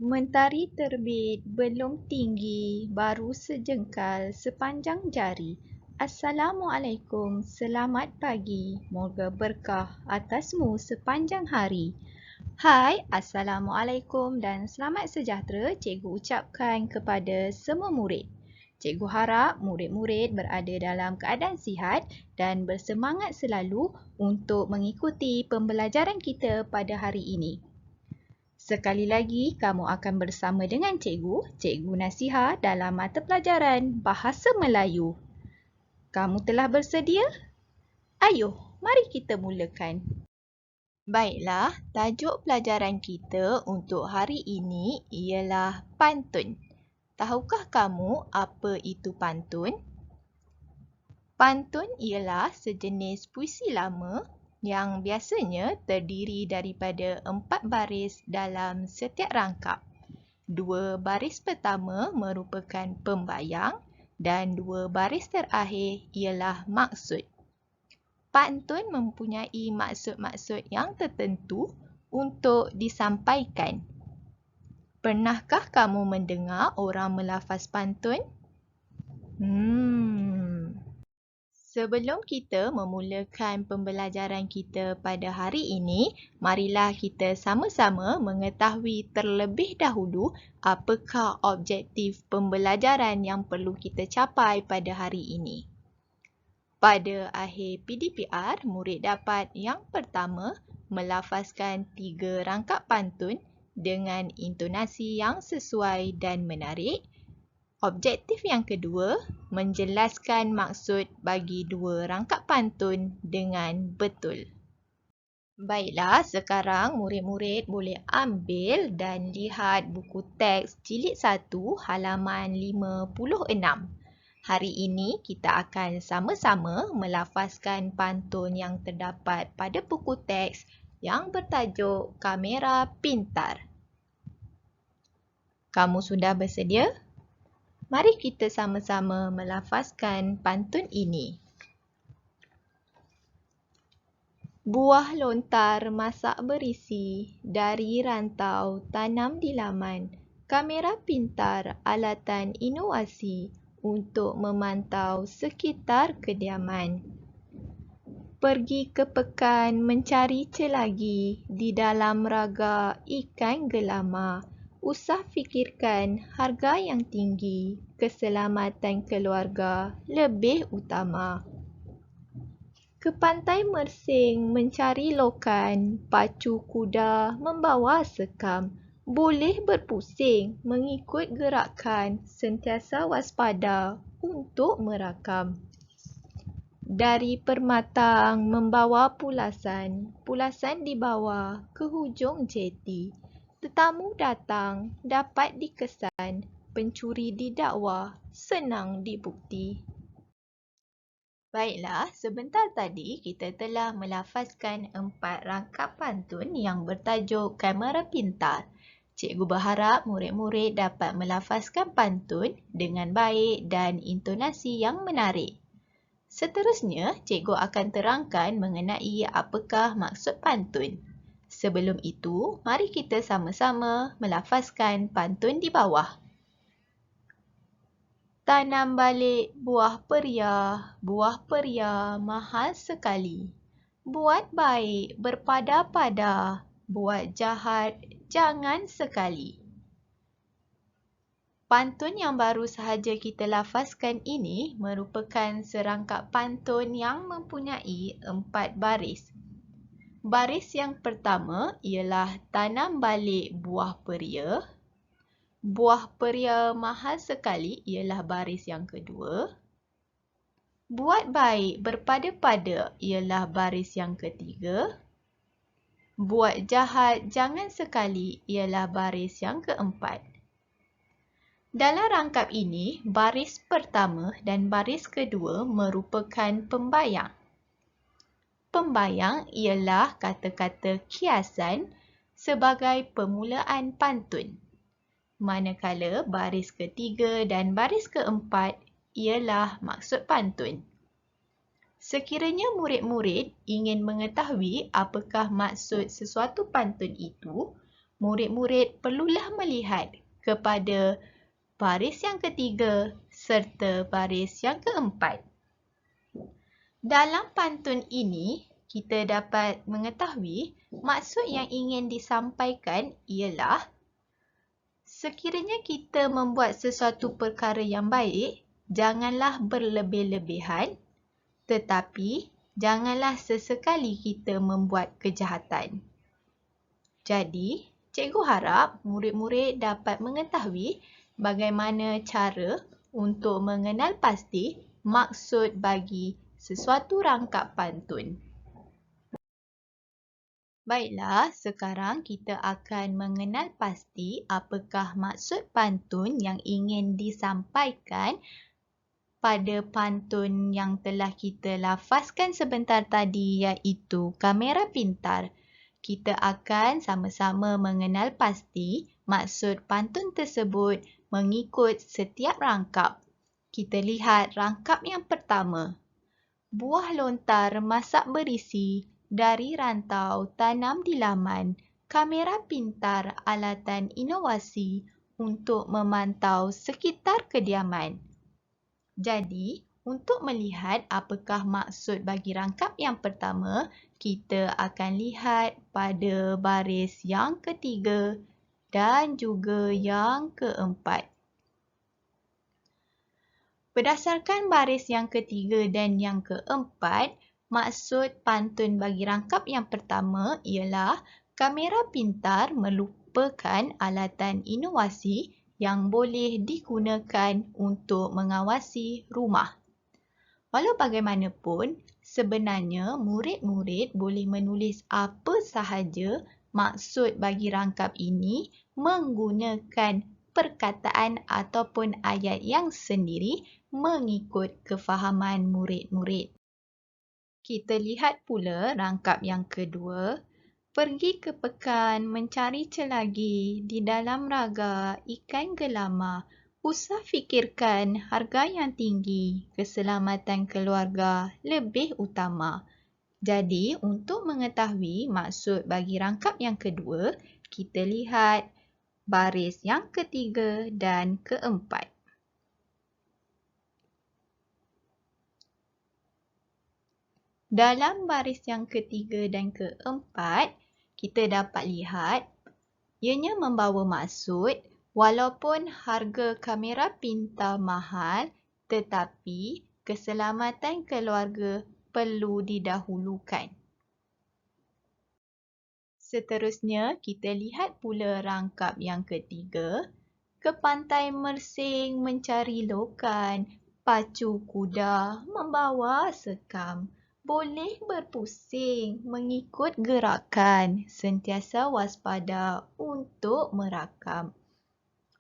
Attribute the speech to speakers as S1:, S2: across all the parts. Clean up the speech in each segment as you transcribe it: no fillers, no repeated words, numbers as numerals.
S1: Mentari terbit belum tinggi, baru sejengkal sepanjang jari. Assalamualaikum, selamat pagi. Moga berkah atasmu sepanjang hari. Hai, Assalamualaikum dan selamat sejahtera cikgu ucapkan kepada semua murid. Cikgu harap murid-murid berada dalam keadaan sihat dan bersemangat selalu untuk mengikuti pembelajaran kita pada hari ini. Sekali lagi, kamu akan bersama dengan Cikgu Nasihah dalam mata pelajaran Bahasa Melayu. Kamu telah bersedia? Ayuh, mari kita mulakan. Baiklah, tajuk pelajaran kita untuk hari ini ialah pantun. Tahukah kamu apa itu pantun? Pantun ialah sejenis puisi lama yang biasanya terdiri daripada 4 baris dalam setiap rangkap. 2 baris pertama merupakan pembayang dan 2 baris terakhir ialah maksud. Pantun mempunyai maksud-maksud yang tertentu untuk disampaikan. Pernahkah kamu mendengar orang melafaz pantun? Sebelum kita memulakan pembelajaran kita pada hari ini, marilah kita sama-sama mengetahui terlebih dahulu apakah objektif pembelajaran yang perlu kita capai pada hari ini. Pada akhir PDPR, murid dapat yang pertama melafazkan 3 rangkap pantun dengan intonasi yang sesuai dan menarik. Objektif yang kedua, menjelaskan maksud bagi 2 rangkap pantun dengan betul. Baiklah, sekarang murid-murid boleh ambil dan lihat buku teks jilid 1 halaman 56. Hari ini kita akan sama-sama melafazkan pantun yang terdapat pada buku teks yang bertajuk Kamera Pintar. Kamu sudah bersedia? Mari kita sama-sama melafazkan pantun ini. Buah lontar masak berisi, dari rantau tanam di laman. Kamera pintar alatan inovasi untuk memantau sekitar kediaman. Pergi ke pekan mencari celagi, di dalam raga ikan gelama. Usah fikirkan harga yang tinggi, keselamatan keluarga lebih utama. Ke pantai Mersing mencari lokan, pacu kuda membawa sekam. Boleh berpusing mengikut gerakan, sentiasa waspada untuk merakam. Dari Permatang membawa pulasan, pulasan dibawa ke hujung jeti. Tetamu datang dapat dikesan, pencuri didakwa senang dibukti. Baiklah, sebentar tadi kita telah melafazkan 4 rangkap pantun yang bertajuk Kamera Pintar. Cikgu berharap murid-murid dapat melafazkan pantun dengan baik dan intonasi yang menarik. Seterusnya, cikgu akan terangkan mengenai apakah maksud pantun. Sebelum itu, mari kita sama-sama melafazkan pantun di bawah. Tanam balik buah peria mahal sekali. Buat baik berpada-pada, buat jahat jangan sekali. Pantun yang baru sahaja kita lafazkan ini merupakan serangkap pantun yang mempunyai 4 baris. Baris yang pertama ialah tanam balik buah peria. Buah peria mahal sekali ialah baris yang kedua. Buat baik berpada-pada ialah baris yang ketiga. Buat jahat jangan sekali ialah baris yang keempat. Dalam rangkap ini, baris pertama dan baris kedua merupakan pembayang. Pembayang ialah kata-kata kiasan sebagai permulaan pantun. Manakala baris ketiga dan baris keempat ialah maksud pantun. Sekiranya murid-murid ingin mengetahui apakah maksud sesuatu pantun itu, murid-murid perlulah melihat kepada baris yang ketiga serta baris yang keempat. Dalam pantun ini, kita dapat mengetahui maksud yang ingin disampaikan ialah sekiranya kita membuat sesuatu perkara yang baik, janganlah berlebih-lebihan, tetapi janganlah sesekali kita membuat kejahatan. Jadi, cikgu harap murid-murid dapat mengetahui bagaimana cara untuk mengenal pasti maksud bagi sesuatu rangkap pantun. Baiklah, sekarang kita akan mengenal pasti apakah maksud pantun yang ingin disampaikan pada pantun yang telah kita lafazkan sebentar tadi, iaitu kamera pintar. Kita akan sama-sama mengenal pasti maksud pantun tersebut mengikut setiap rangkap. Kita lihat rangkap yang pertama. Buah lontar masak berisi, dari rantau tanam di laman, kamera pintar alatan inovasi untuk memantau sekitar kediaman. Jadi, untuk melihat apakah maksud bagi rangkap yang pertama, kita akan lihat pada baris yang ketiga dan juga yang keempat. Berdasarkan baris yang ketiga dan yang keempat, maksud pantun bagi rangkap yang pertama ialah kamera pintar merupakan alatan inovasi yang boleh digunakan untuk mengawasi rumah. Walau bagaimanapun, sebenarnya murid-murid boleh menulis apa sahaja maksud bagi rangkap ini menggunakan perkataan ataupun ayat yang sendiri mengikut kefahaman murid-murid. Kita lihat pula rangkap yang kedua. Pergi ke pekan mencari celagi di dalam raga ikan gelama. Usah fikirkan harga yang tinggi, keselamatan keluarga lebih utama. Jadi, untuk mengetahui maksud bagi rangkap yang kedua, kita lihat baris yang ketiga dan keempat. Dalam baris yang ketiga dan keempat, kita dapat lihat ianya membawa maksud walaupun harga kamera pintar mahal tetapi keselamatan keluarga perlu didahulukan. Seterusnya, kita lihat pula rangkap yang ketiga. Ke pantai Mersing mencari lokan, pacu kuda membawa sekam. Boleh berpusing mengikut gerakan, sentiasa waspada untuk merakam.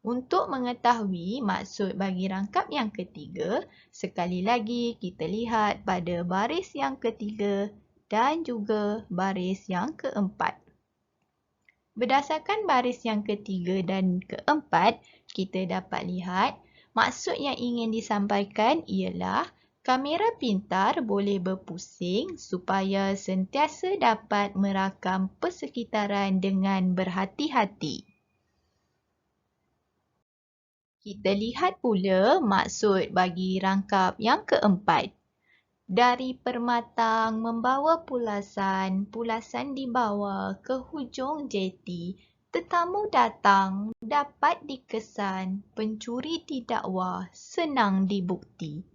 S1: Untuk mengetahui maksud bagi rangkap yang ketiga, sekali lagi kita lihat pada baris yang ketiga dan juga baris yang keempat. Berdasarkan baris yang ketiga dan keempat, kita dapat lihat maksud yang ingin disampaikan ialah kamera pintar boleh berpusing supaya sentiasa dapat merakam persekitaran dengan berhati-hati. Kita lihat pula maksud bagi rangkap yang keempat. Dari permatang membawa pulasan, pulasan dibawa ke hujung jeti. Tetamu datang, dapat dikesan, pencuri didakwa, senang dibukti.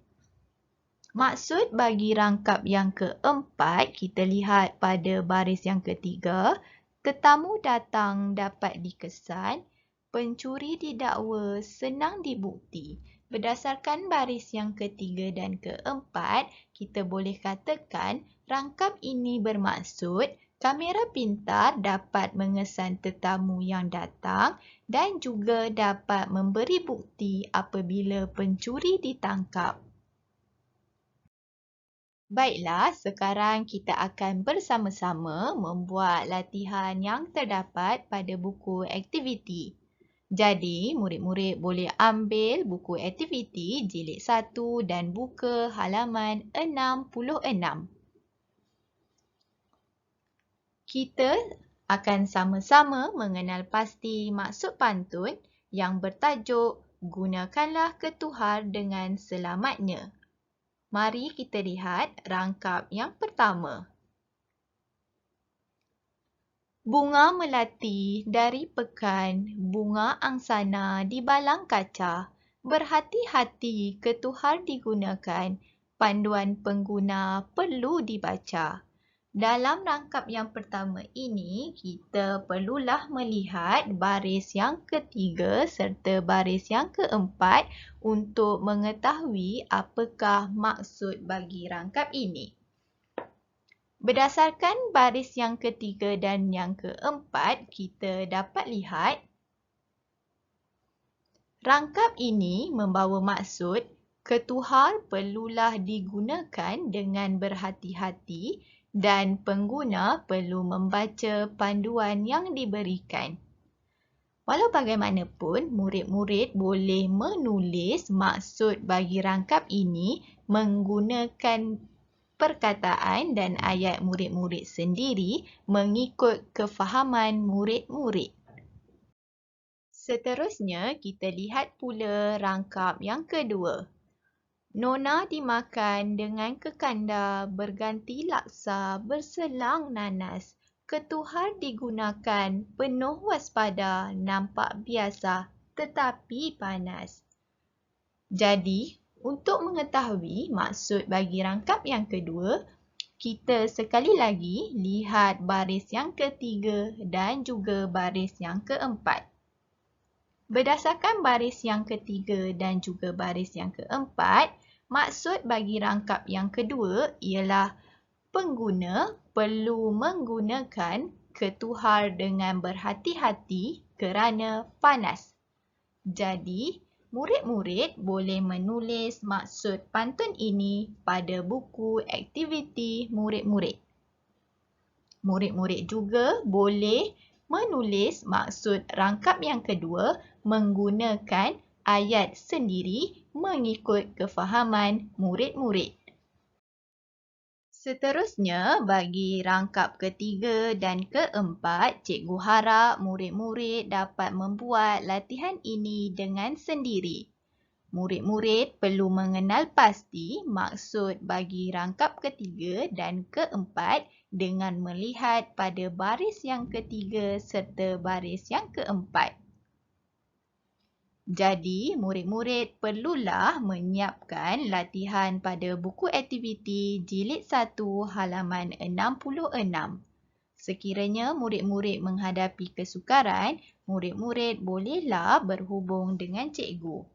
S1: Maksud bagi rangkap yang keempat, kita lihat pada baris yang ketiga. Tetamu datang dapat dikesan, pencuri didakwa, senang dibukti. Berdasarkan baris yang ketiga dan keempat, kita boleh katakan rangkap ini bermaksud kamera pintar dapat mengesan tetamu yang datang dan juga dapat memberi bukti apabila pencuri ditangkap. Baiklah, sekarang kita akan bersama-sama membuat latihan yang terdapat pada buku aktiviti. Jadi, murid-murid boleh ambil buku aktiviti jilid 1 dan buka halaman 66. Kita Akan sama-sama mengenal pasti maksud pantun yang bertajuk Gunakanlah Ketuhar dengan Selamatnya. Mari kita lihat rangkap yang pertama. Bunga melati dari pekan, bunga angsana di balang kaca. Berhati-hati ketuhar digunakan, panduan pengguna perlu dibaca. Dalam rangkap yang pertama ini, kita perlulah melihat baris yang ketiga serta baris yang keempat untuk mengetahui apakah maksud bagi rangkap ini. Berdasarkan baris yang ketiga dan yang keempat, kita dapat lihat rangkap ini membawa maksud ketuhar perlulah digunakan dengan berhati-hati dan pengguna perlu membaca panduan yang diberikan. Walau bagaimanapun, murid-murid boleh menulis maksud bagi rangkap ini menggunakan perkataan dan ayat murid-murid sendiri mengikut kefahaman murid-murid. Seterusnya, kita lihat pula rangkap yang kedua. Nona dimakan dengan kekanda, berganti laksa, berselang nanas. Ketuhar digunakan, penuh waspada, nampak biasa tetapi panas. Jadi, untuk mengetahui maksud bagi rangkap yang kedua, kita sekali lagi lihat baris yang ketiga dan juga baris yang keempat. Berdasarkan baris yang ketiga dan juga baris yang keempat, maksud bagi rangkap yang kedua ialah pengguna perlu menggunakan ketuhar dengan berhati-hati kerana panas. Jadi, murid-murid boleh menulis maksud pantun ini pada buku aktiviti murid-murid. Murid-murid juga boleh menulis maksud rangkap yang kedua menggunakan ayat sendiri mengikut kefahaman murid-murid. Seterusnya, bagi rangkap ketiga dan keempat, cikgu harap murid-murid dapat membuat latihan ini dengan sendiri. Murid-murid perlu mengenal pasti maksud bagi rangkap ketiga dan keempat dengan melihat pada baris yang ketiga serta baris yang keempat. Jadi, murid-murid perlulah menyiapkan latihan pada buku aktiviti jilid 1 halaman 66. Sekiranya murid-murid menghadapi kesukaran, murid-murid bolehlah berhubung dengan cikgu.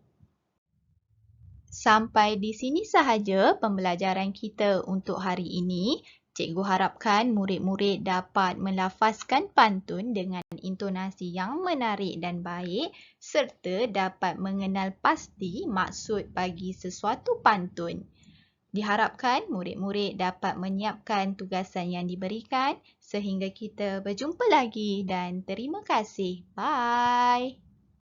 S1: Sampai di sini sahaja pembelajaran kita untuk hari ini. Cikgu harapkan murid-murid dapat melafazkan pantun dengan intonasi yang menarik dan baik serta dapat mengenal pasti maksud bagi sesuatu pantun. Diharapkan murid-murid dapat menyiapkan tugasan yang diberikan sehingga kita berjumpa lagi dan terima kasih. Bye.